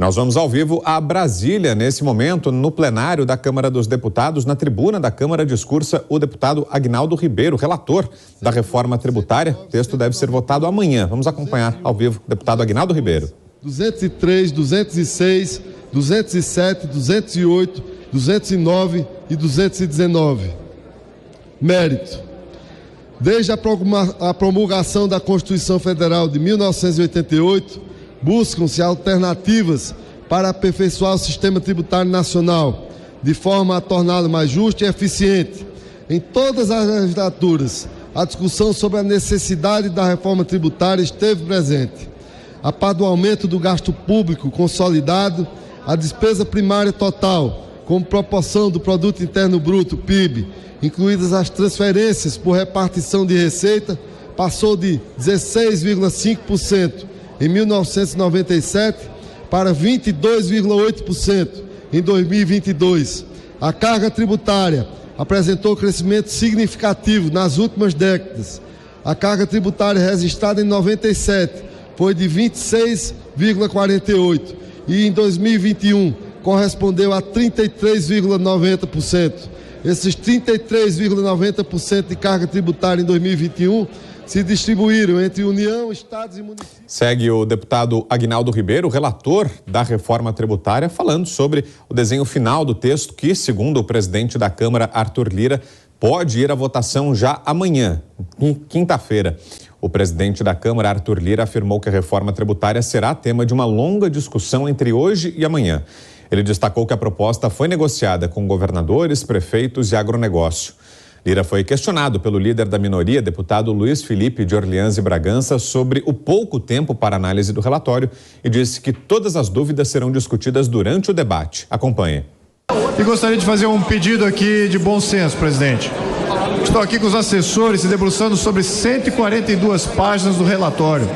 E nós vamos ao vivo a Brasília. Nesse momento, no plenário da Câmara dos Deputados, na tribuna da Câmara, discursa o deputado Aguinaldo Ribeiro, relator da reforma tributária. O texto deve ser votado amanhã. Vamos acompanhar ao vivo o deputado Aguinaldo Ribeiro. 203, 206, 207, 208, 209 e 219. Mérito. Desde a promulgação da Constituição Federal de 1988, buscam-se alternativas para aperfeiçoar o sistema tributário nacional, de forma a torná-lo mais justo e eficiente. Em todas as legislaturas, a discussão sobre a necessidade da reforma tributária esteve presente. A par do aumento do gasto público consolidado, a despesa primária total, como proporção do Produto Interno Bruto, PIB, incluídas as transferências por repartição de receita, passou de 16,5% em 1997 para 22,8% em 2022. A carga tributária apresentou crescimento significativo nas últimas décadas. A carga tributária registrada em 97 foi de 26,48% e em 2021 correspondeu a 33,90%. Esses 33,90% de carga tributária em 2021 se distribuíram entre União, Estados e municípios. Segue o deputado Aguinaldo Ribeiro, relator da reforma tributária, falando sobre o desenho final do texto que, segundo o presidente da Câmara, Arthur Lira, pode ir à votação já amanhã, quinta-feira. O presidente da Câmara, Arthur Lira, afirmou que a reforma tributária será tema de uma longa discussão entre hoje e amanhã. Ele destacou que a proposta foi negociada com governadores, prefeitos e agronegócio. Lira foi questionado pelo líder da minoria, deputado Luiz Felipe de Orleans e Bragança, sobre o pouco tempo para análise do relatório e disse que todas as dúvidas serão discutidas durante o debate. Acompanhe. E gostaria de fazer um pedido aqui de bom senso, presidente. Estou aqui com os assessores se debruçando sobre 142 páginas do relatório.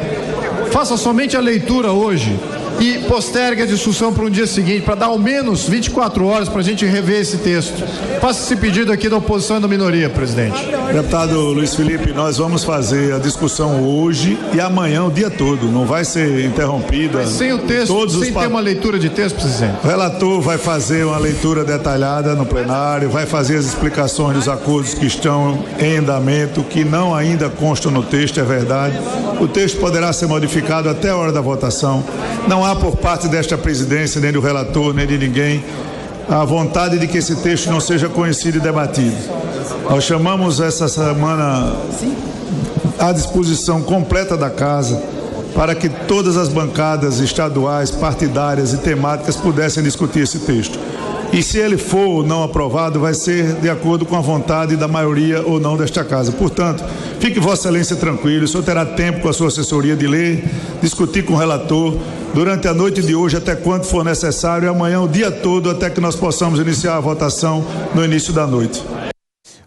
Faça somente a leitura hoje e postergue a discussão para um dia seguinte, para dar ao menos 24 horas para a gente rever esse texto. Faça esse pedido aqui da oposição e da minoria, presidente. Deputado Luiz Felipe, nós vamos fazer a discussão hoje e amanhã o dia todo, não vai ser interrompida. Mas sem o texto, sem ter uma leitura de texto, presidente. O relator vai fazer uma leitura detalhada no plenário, vai fazer as explicações dos acordos que estão em andamento, que não ainda constam no texto, é verdade. O texto poderá ser modificado até a hora da votação. Não há por parte desta presidência, nem do relator, nem de ninguém, a vontade de que esse texto não seja conhecido e debatido. Nós chamamos essa semana à disposição completa da casa para que todas as bancadas estaduais, partidárias e temáticas pudessem discutir esse texto. E se ele for não aprovado, vai ser de acordo com a vontade da maioria ou não desta casa. Portanto, fique Vossa Excelência tranquilo, o senhor terá tempo com a sua assessoria de ler, discutir com o relator durante a noite de hoje até quando for necessário e amanhã o dia todo até que nós possamos iniciar a votação no início da noite.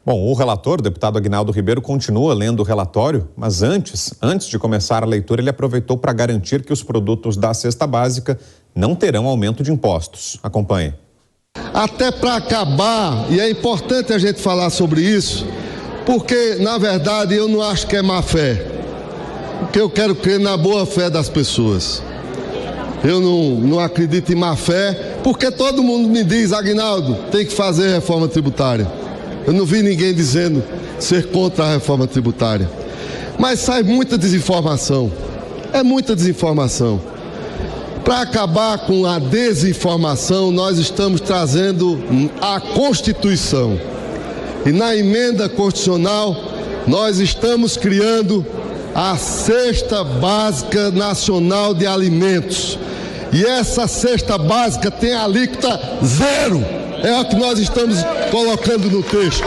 Bom, o relator, o deputado Aguinaldo Ribeiro, continua lendo o relatório, mas antes de começar a leitura, ele aproveitou para garantir que os produtos da cesta básica não terão aumento de impostos. Acompanhe. Até para acabar, e é importante a gente falar sobre isso, porque, na verdade, eu não acho que é má fé, porque eu quero crer na boa fé das pessoas. Eu não acredito em má fé, porque todo mundo me diz, Aguinaldo, tem que fazer reforma tributária. Eu não vi ninguém dizendo ser contra a reforma tributária. Mas sai muita desinformação, é muita desinformação. Para acabar com a desinformação, nós estamos trazendo a Constituição. E na emenda constitucional, nós estamos criando a Cesta Básica Nacional de Alimentos. E essa cesta básica tem alíquota zero. É o que nós estamos colocando no texto.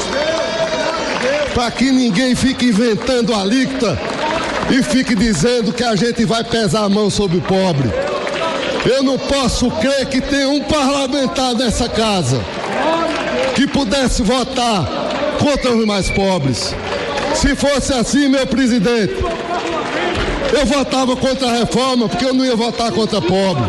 Para que ninguém fique inventando alíquota e fique dizendo que a gente vai pesar a mão sobre o pobre. Eu não posso crer que tem um parlamentar nessa casa que pudesse votar contra os mais pobres. Se fosse assim, meu presidente, eu votava contra a reforma, porque eu não ia votar contra pobre.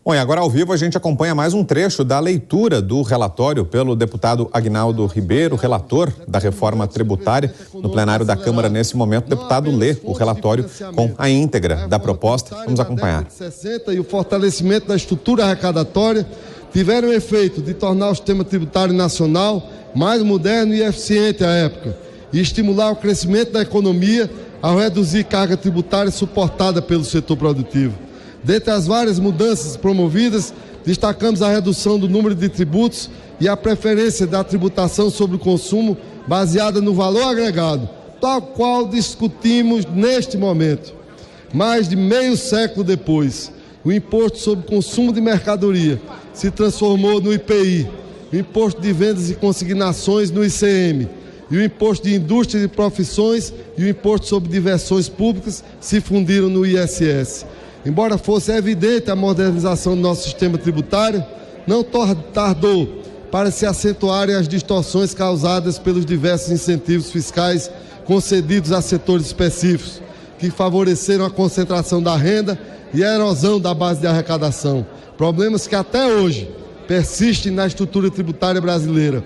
Bom, e agora ao vivo a gente acompanha mais um trecho da leitura do relatório pelo deputado Aguinaldo Ribeiro, relator da reforma tributária. No plenário da Câmara, nesse momento, o deputado lê o relatório com a íntegra da proposta. Vamos acompanhar. E o fortalecimento da estrutura arrecadatória tiveram o efeito de tornar o sistema tributário nacional mais moderno e eficiente à época e estimular o crescimento da economia ao reduzir carga tributária suportada pelo setor produtivo. Dentre as várias mudanças promovidas, destacamos a redução do número de tributos e a preferência da tributação sobre o consumo baseada no valor agregado, tal qual discutimos neste momento. Mais de meio século depois, o imposto sobre consumo de mercadoria se transformou no IPI, o imposto de vendas e consignações no ICM, e o imposto de indústria e profissões e o imposto sobre diversões públicas se fundiram no ISS. Embora fosse evidente a modernização do nosso sistema tributário, não tardou para se acentuarem as distorções causadas pelos diversos incentivos fiscais concedidos a setores específicos, que favoreceram a concentração da renda e a erosão da base de arrecadação. Problemas que até hoje persistem na estrutura tributária brasileira.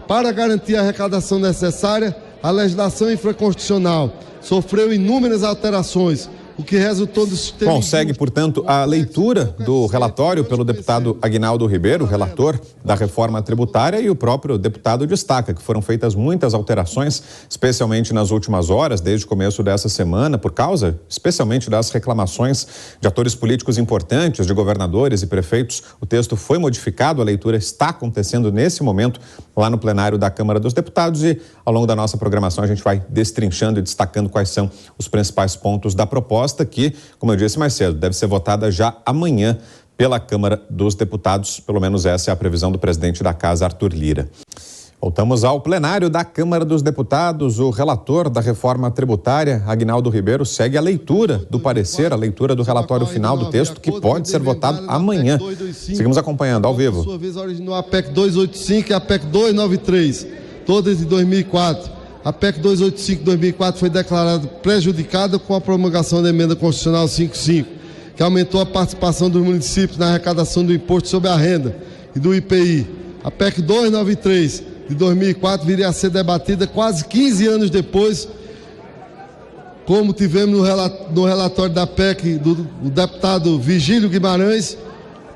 Para garantir a arrecadação necessária, a legislação infraconstitucional sofreu inúmeras alterações, o que resultou do sistema... Bom, segue, portanto, a leitura do relatório pelo deputado Aguinaldo Ribeiro, relator da reforma tributária, e o próprio deputado destaca que foram feitas muitas alterações, especialmente nas últimas horas, desde o começo dessa semana, por causa, especialmente, das reclamações de atores políticos importantes, de governadores e prefeitos. O texto foi modificado, a leitura está acontecendo nesse momento lá no plenário da Câmara dos Deputados e, ao longo da nossa programação, a gente vai destrinchando e destacando quais são os principais pontos da proposta, que, como eu disse mais cedo, deve ser votada já amanhã pela Câmara dos Deputados. Pelo menos essa é a previsão do presidente da Casa, Arthur Lira. Voltamos ao plenário da Câmara dos Deputados. O relator da reforma tributária, Aguinaldo Ribeiro, segue a leitura do parecer, a leitura do relatório final do texto, que pode ser votado amanhã. Seguimos acompanhando ao vivo. Por sua vez, originou a PEC 285 e a PEC 293, todas de 2004. A PEC 285 de 2004 foi declarada prejudicada com a promulgação da Emenda Constitucional 55, que aumentou a participação dos municípios na arrecadação do Imposto sobre a Renda e do IPI. A PEC 293 de 2004 viria a ser debatida quase 15 anos depois, como tivemos no relatório da PEC do deputado Vigílio Guimarães,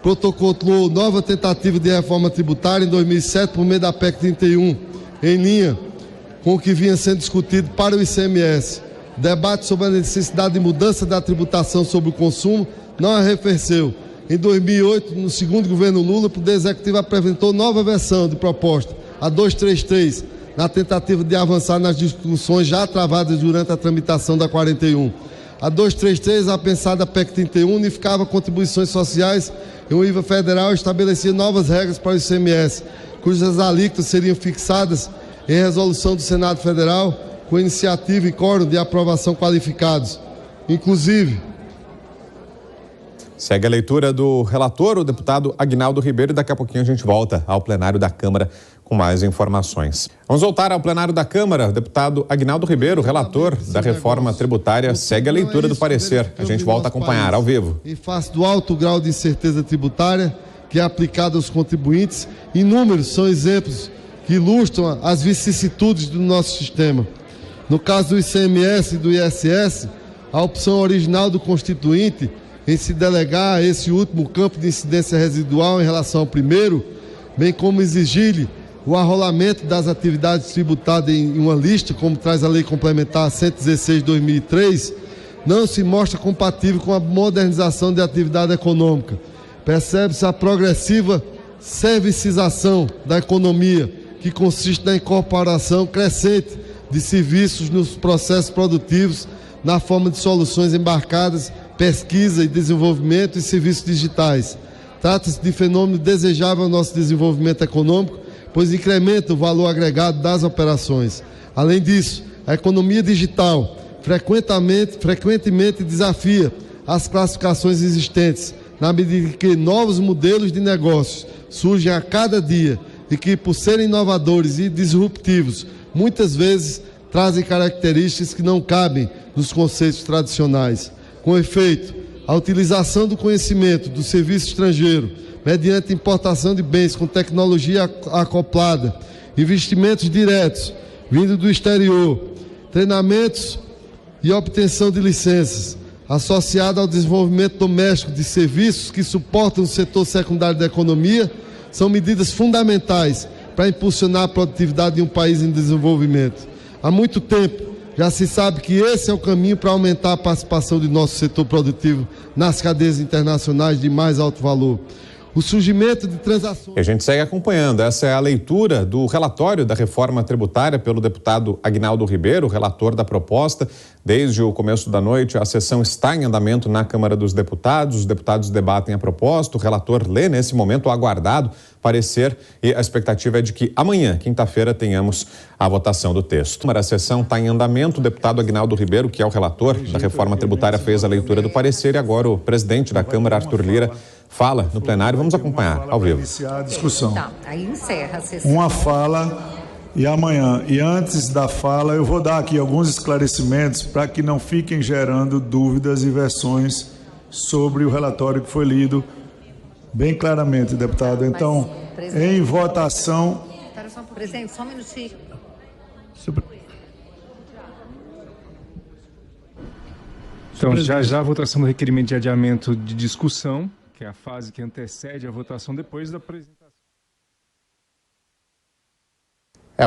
protocolou nova tentativa de reforma tributária em 2007 por meio da PEC 31, em linha com o que vinha sendo discutido para o ICMS. O debate sobre a necessidade de mudança da tributação sobre o consumo não arrefeceu. Em 2008, no segundo governo Lula, o Poder Executivo apresentou nova versão de proposta, a 233, na tentativa de avançar nas discussões já travadas durante a tramitação da 41. A 233, a pensada PEC 31, unificava contribuições sociais em um IVA federal e estabelecia novas regras para o ICMS, cujas alíquotas seriam fixadas em resolução do Senado Federal, com iniciativa e quórum de aprovação qualificados. Inclusive... Segue a leitura do relator, o deputado Aguinaldo Ribeiro, e daqui a pouquinho a gente volta ao plenário da Câmara com mais informações. Vamos voltar ao plenário da Câmara. O deputado Aguinaldo Ribeiro, relator da reforma tributária, segue a leitura do parecer. A gente volta a acompanhar ao vivo. Em face do alto grau de incerteza tributária que é aplicado aos contribuintes, inúmeros são exemplos que ilustram as vicissitudes do nosso sistema. No caso do ICMS e do ISS, a opção original do Constituinte em se delegar a esse último campo de incidência residual em relação ao primeiro, bem como exigir-lhe o arrolamento das atividades tributadas em uma lista, como traz a Lei Complementar 116 de 2003, não se mostra compatível com a modernização da atividade econômica. Percebe-se a progressiva servicização da economia, que consiste na incorporação crescente de serviços nos processos produtivos, na forma de soluções embarcadas, pesquisa e desenvolvimento e serviços digitais. Trata-se de fenômeno desejável ao nosso desenvolvimento econômico, pois incrementa o valor agregado das operações. Além disso, a economia digital frequentemente desafia as classificações existentes, na medida que novos modelos de negócios surgem a cada dia e que, por serem inovadores e disruptivos, muitas vezes trazem características que não cabem nos conceitos tradicionais. Com efeito, a utilização do conhecimento do serviço estrangeiro, mediante importação de bens com tecnologia acoplada, investimentos diretos vindo do exterior, treinamentos e obtenção de licenças, associado ao desenvolvimento doméstico de serviços que suportam o setor secundário da economia, são medidas fundamentais para impulsionar a produtividade de um país em desenvolvimento. Há muito tempo já se sabe que esse é o caminho para aumentar a participação do nosso setor produtivo nas cadeias internacionais de mais alto valor. O surgimento de transações... E a gente segue acompanhando. Essa é a leitura do relatório da reforma tributária pelo deputado Aguinaldo Ribeiro, relator da proposta. Desde o começo da noite, a sessão está em andamento na Câmara dos Deputados. Os deputados debatem a proposta, o relator lê nesse momento o aguardado parecer e a expectativa é de que amanhã, quinta-feira, tenhamos a votação do texto. A sessão está em andamento. O deputado Aguinaldo Ribeiro, que é o relator da reforma tributária, fez a leitura do parecer e agora o presidente da Câmara, Arthur Lira, fala no plenário. Vamos acompanhar ao vivo. Iniciar a discussão. Tá, aí encerra a sessão. Uma fala e amanhã. E antes da fala, eu vou dar aqui alguns esclarecimentos para que não fiquem gerando dúvidas e versões sobre o relatório que foi lido bem claramente, deputado. Então, em votação... Presidente, só um minutinho. Então, já a votação do requerimento de adiamento de discussão, que é a fase que antecede a votação depois da apresentação.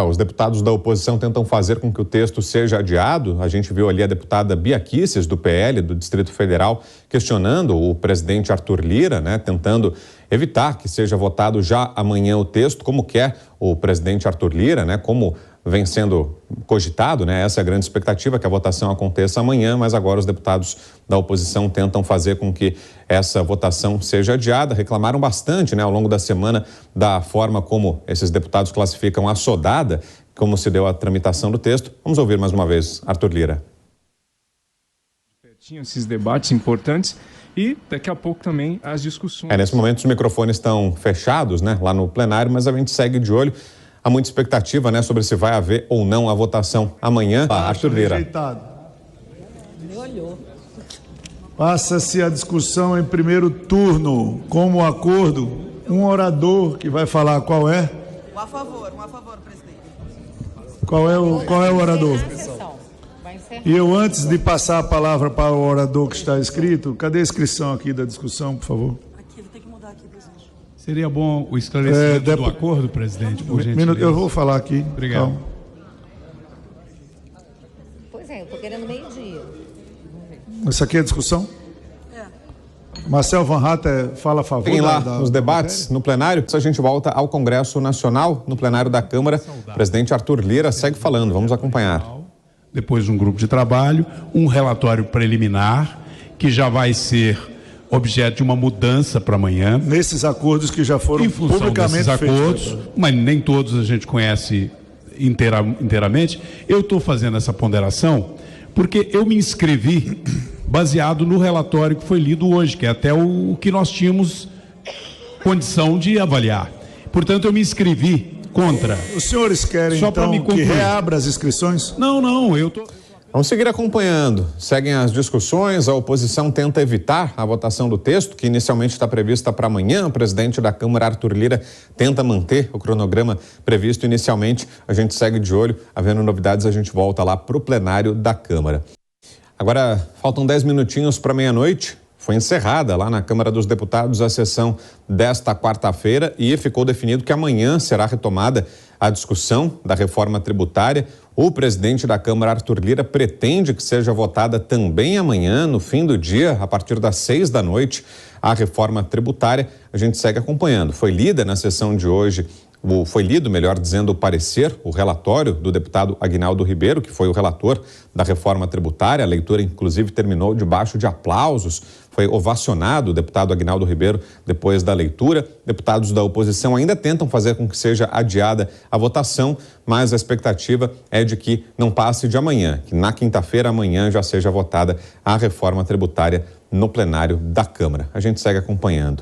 Os deputados da oposição tentam fazer com que o texto seja adiado. A gente viu ali a deputada Bia Kicis, do PL, do Distrito Federal, questionando o presidente Arthur Lira, tentando evitar que seja votado já amanhã o texto, como quer o presidente Arthur Lira, como vem sendo cogitado, Essa é a grande expectativa, que a votação aconteça amanhã, mas agora os deputados da oposição tentam fazer com que essa votação seja adiada. Reclamaram bastante, ao longo da semana, da forma como esses deputados classificam a sodada, como se deu a tramitação do texto. Vamos ouvir mais uma vez Arthur Lira. Tinham esses debates importantes e daqui a pouco também as discussões. Nesse momento os microfones estão fechados, lá no plenário, mas a gente segue de olho. Há muita expectativa, sobre se vai haver ou não a votação amanhã. Arthur Lira. Passa-se a discussão em primeiro turno. Como acordo, um orador que vai falar qual é. Um a favor, presidente. Qual é o orador? E eu, antes de passar a palavra para o orador que está escrito, cadê a inscrição aqui da discussão, por favor? Aqui, vou ter que mudar aqui, presidente. Seria bom o esclarecimento do acordo, presidente, por gentileza. Eu vou falar aqui. Obrigado. Calma. Pois é, eu estou querendo meio-dia. Essa aqui é a discussão? Marcel Van Hatten fala a favor. Tem lá nos debates, no plenário. A gente volta ao Congresso Nacional, no plenário da Câmara. O presidente Arthur Lira segue falando. Vamos acompanhar. Depois de um grupo de trabalho, um relatório preliminar, que já vai ser objeto de uma mudança para amanhã. Nesses acordos que já foram publicamente feitos. Mas nem todos a gente conhece inteiramente. Eu estou fazendo essa ponderação porque eu me inscrevi baseado no relatório que foi lido hoje, que é até o que nós tínhamos condição de avaliar. Portanto, eu me inscrevi contra. Os senhores querem, então, que reabra as inscrições? Não, eu estou... Vamos seguir acompanhando. Seguem as discussões, a oposição tenta evitar a votação do texto, que inicialmente está prevista para amanhã. O presidente da Câmara, Arthur Lira, tenta manter o cronograma previsto inicialmente. A gente segue de olho, havendo novidades, a gente volta lá para o plenário da Câmara. Agora, faltam 10 minutinhos para meia-noite. Foi encerrada lá na Câmara dos Deputados a sessão desta quarta-feira e ficou definido que amanhã será retomada a discussão da reforma tributária. O presidente da Câmara, Arthur Lira, pretende que seja votada também amanhã, no fim do dia, a partir das 18h, a reforma tributária. A gente segue acompanhando. Foi lida na sessão de hoje, foi lido, melhor dizendo, o parecer, o relatório do deputado Aguinaldo Ribeiro, que foi o relator da reforma tributária. A leitura, inclusive, terminou debaixo de aplausos. Foi ovacionado o deputado Aguinaldo Ribeiro depois da leitura. Deputados da oposição ainda tentam fazer com que seja adiada a votação, mas a expectativa é de que não passe de amanhã, que na quinta-feira, amanhã, já seja votada a reforma tributária no plenário da Câmara. A gente segue acompanhando.